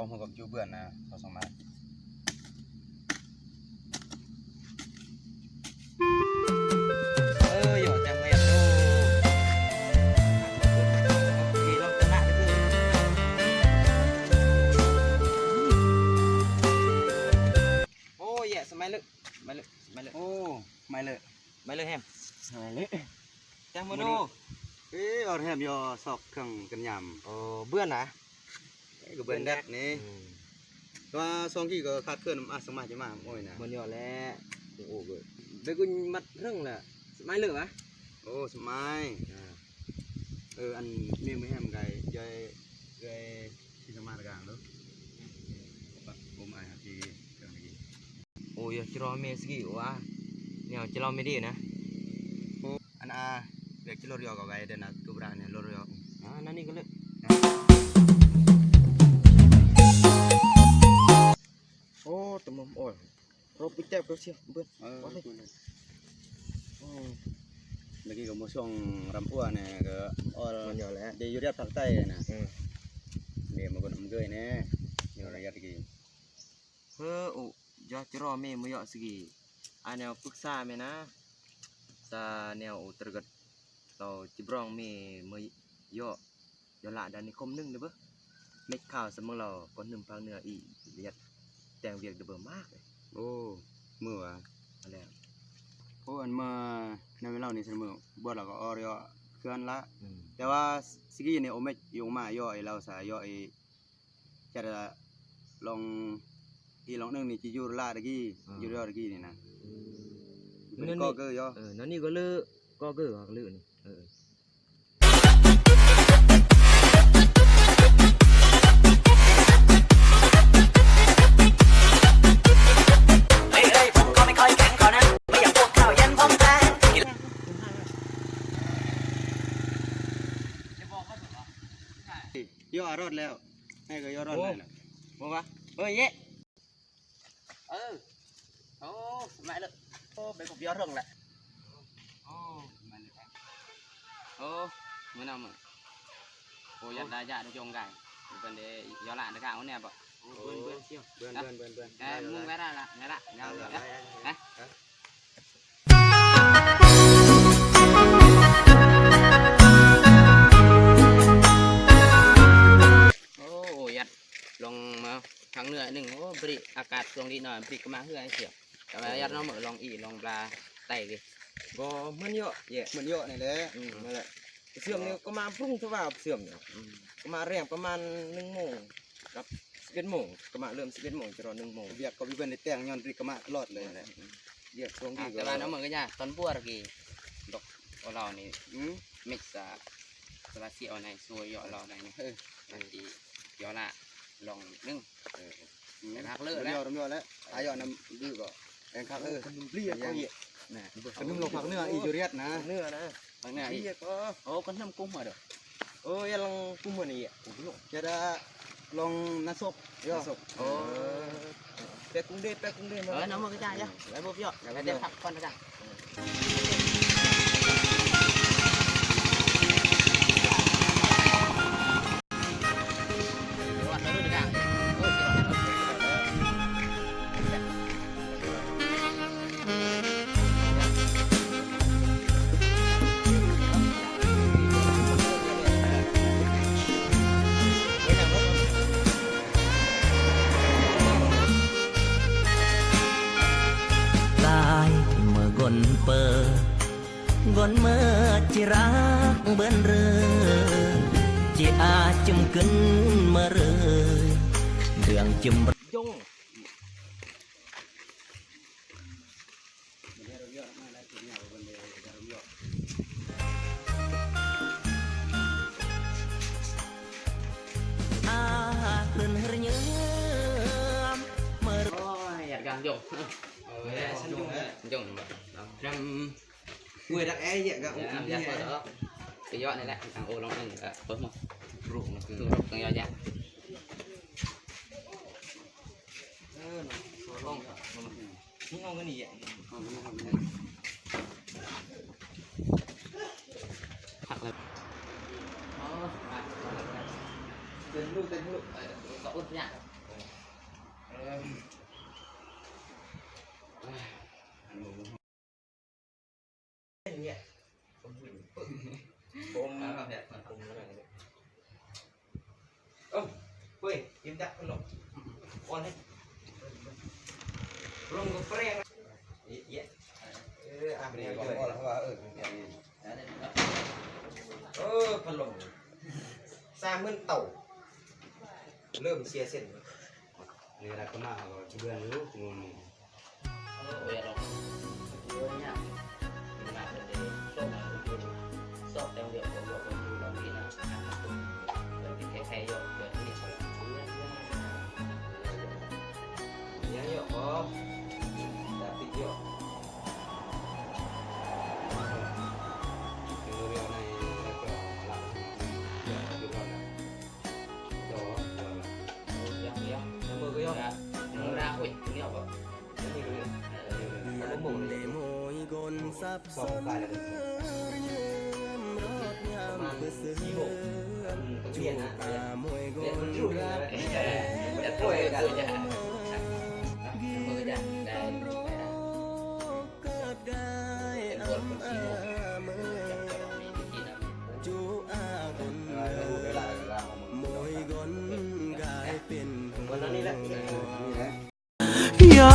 เขาหัวกับจูเบื่อนะเขาส่งมาอยู่จังเวียนดูดีลองชนะได้ด้วยโอ้ยสมัยลึกโอ้ไม่เลยแฮม ไม่เลยจังมาดู เอาแฮมยอสอกเครื่องกันยำโอ้เบื่อนะก็เบื่อแดดนี่ตัวซองกี้ก็ขาดเคลื่อนมาสมัยจะมาโอ้ยนะมันย่อแล้วโอ้เบื่อเด็กกูมัดเรื่องน่ะสมัยลึกอ่ะโอ้สมัยอันมีมือแฮมไก่ย่อยที่สมาร์ทกลางแล้วผมอ่านที่เครื่องนี้โอ้ยจะรอเมสกี้วะเนี่ยจะรอไม่ดีนะอันเด็กที่รถยอกับไก่เดินนะตัวบราเนี่ยรถยอนั่นนี่ก็เลยโอ้ตัวมุมโอ้ยรบไปเจ็บก็เชียวเบิ้ลเมื่อกี้ก็มาช่วงรำพัวเนี่ยก็มันเยอะแล้วเดี๋ยวอยู่เรียบทางใต้นะเดี๋ยวมาคนน้ำเกยเนี่ยอยู่ระยะตะกี้โอ้ยจะรอเมย์ไม่เยอะสิอันแนวปรึกษาเมนะซาแนวตระกัดเราจิบรองเมย์ไม่เยอะเดี๋ยวละด้านนี้คมนึ่งเด้อเบ้อเม็ดข้าวสมองเราก่อนหนึ่งพังเนื้ออีเลียดแต่งเวียกเดือบมากเลยโอ้เมื่ออะไรโอ้อันเมื่อในเวลานี้เสมอบวชเราก็ออเรียเคลื่อนละแต่ว่าสิกี้เนี่ยโอเมกยงมาย่อยเราสายย่อยจะลองลองนึงนี่จะยูราตะกี้ยูราตะกี้นี่นะก็เกยย่อนั่นนี่ก็เลือก็เกยก็เลือนี่ย่อรอดแล้วให้ก็ย่อรอดเลยล่ะบอกว่าเยะโอ้ไม่เลยโอ้ไปกับย่อเรื่องแหละโอ้ไม่เลยโอ้ไม่นำอ่ะโอ้ยัดได้ยัดได้จงไก่เป็นเดยย่อละได้ก่าวเนี่ยบ่เบื่อเชี่ยวเบื่อมึงไงได้ละไงละไงละนะลงมาทางเหนือหนึ่งโอ้ปริอากาศตรงนี้หน่อยปริก็มาเฮือเสียแต่ว่ายัดน้องเหมือนลองลองปลาไต่ดิบ่มันเยอะแย่มันเยอะนี่แหละนั่นแหละเสื่อมนี่ก็มาพุ่งทว่าเสื่อมเนี่ยก็มาเรียงประมาณ1 โมงกับ11 โมงก็มาเริ่ม11 โมงจะรอ1 โมงเบียกก็วิบัติในแต่งย้อนปริก็มาตลอดเลยแหละเยอะตรงนี้แต่ว่าน้องเหมือนกันย่าตอนบัวระกีดอกเรานี่มิกซ์สลาเซียในซวยเยอะเราในนี่อันดีเยอะละลองนึ่งแต่พักเลิกแล้วน้ำยอแล้วอายอน้ำดื้อก็แองคักขนมเปรี้ยวก็เยอะนะขนมลงผักเนื้ออีจูเรียดนะเนื้อนะผักเนื้ออีก็โอ้ขนมกุ้งมาเด้อยังลองกุ้งมานี่จะได้ลองน้ำซุปน้ำซุปโอ้แปะกุ้งเด้มาน้ำมันก็ได้ยังแล้วบุบเยอะแล้วเดี๋ยวพักก่อนนะจ๊ะเปิดกนเมื่อจิรักเบิ้นเรือจิอาจุ่มขึ้นเมื่อเรือเดืองจุ่มยงขึ้นเรือเมื่ออยากกันยงยงngười đặc e vậy gạo cái gió này lại thằng ô long đừng bớt một rụng nó cứ rụng từng gió dạng không không cái gì vậy hoặc là tên lúc cậu nhá เนี่ยผมเอ้าเฮ้ยยิ้มดักขนมอ่อนให้ลงกับแปรงเยอะอ่ะเดี๋ยวด้วยพัดลมสร้างเหมือนเต่าเริ่มเสียเส้น นี่แหละก็มาเบื่อรู้งูนี่ ยังเยอะอ๋อแต่ปิดเยอะ คือเรียวในแล้วก็หลังอยู่ก่อนนะจอ ยังเยอะมือก็เยอะยังมีก็เยอะแล้วหมุนเลย สอบตายแล้ว ประมาณ4 โมงต้องเรียนนะเรียนมันรู้นะแต่ตัวเองก็จะมือจะได้เป็นคน4 โมงวันนั้นนี่แหละ อยา